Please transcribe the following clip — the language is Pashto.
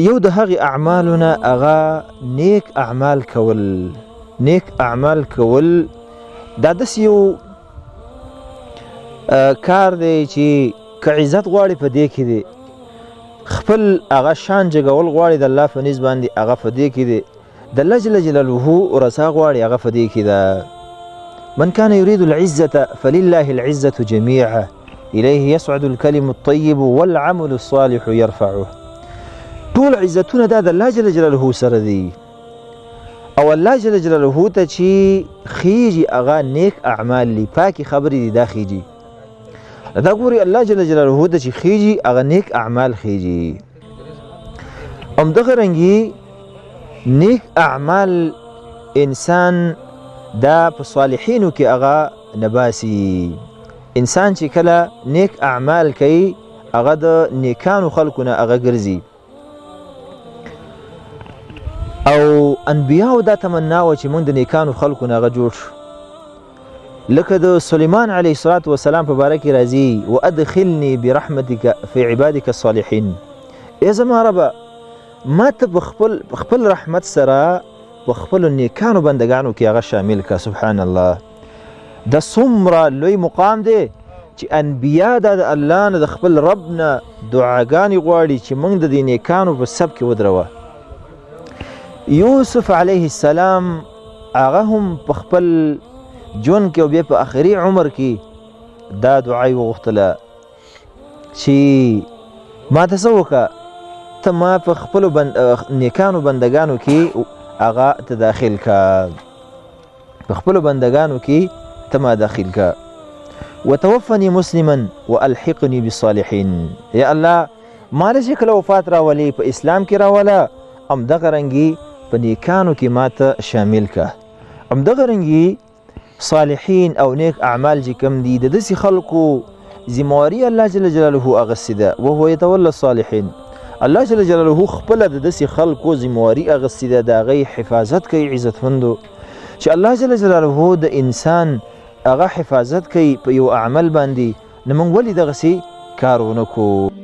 یو د هغې اعمالو نه هغه نیک اعمال کول. نیک اعمال کول دا داسې یو کار دی چې که عزت غواړي په دې کې دی، خپل هغه شان جګول غواړي د الله په نزد باندې هغه په دې کې دی، د الله جل جلاله رضا غواړي هغه په دې کې ده. من كان يريد العزة فلله العزة جميعا إليه يصعد الكلم الطيب والعمل الصالح يرفعه. ټول عزتونه دا د الله جل جلاله سره دي، او الله جل جلاله ته چې خیږي هغه نیک اعمال دي، پاکې خبرې دي دا خیږي. دا ګوري الله جل جلاله ته چې خیږي هغه نیک اعمال خیږي. همدغه رنګې نیک اعمال انسان دا په صالحینو کې هغه نباسي. انسان چې کله نیک اعمال کوي هغه د نیکانو خلکو نه هغه ګرځي. او انبیاو دا تمنا و چې موږ د نیکانو خلکو نه هغه جوړ شو. لکه د سلیمان علیه الصلاة والسلام په باره کې راځي وادخلني برحمتک فی عبادک الصالحین. ای زما ربه ما ته په خپل رحمت سره په خپلو نیکانو بندګانو کې هغه شامل که. سبحان الله، د څومره لوی مقام دی چې انبیا دا د الله نه د خپل رب نه دعاګانې غواړي چې موږ د دې نیکانو په سب کې ودروه. یوسف علیه السلام هغه هم په خپل ژوند کې او بیا په آخري عمر کې دا دعا یې وغوښتله چې ما ته څه وکړه، ته ما په خپلو نیکانو بندګانو کې هغه ته داخل که، په خپلو بندګانو کې ته ما داخل که. وتوفني مسلما والحقني بالصالحين. یا الله ما له چې کله وفات راولي په اسلام کې راوله، همدغه رنګې په نیکانو کې ما ته شامل که. همدغه رنګې صالحین او نیک اعمال چې کوم دي د داسې خلکو ذمواري الله جل جلاله اخیستې ده، وهو یتولى الصالحین. الله جل جلاله خپله د داسې خلکو ذمواري اخیستې ده، د هغې حفاظت کوي عزتمندو. چې الله جل جلاله د انسان هغه حفاظت کوي په یو عمل باندې، نو موږ ولې دغسې کار ونه کړو؟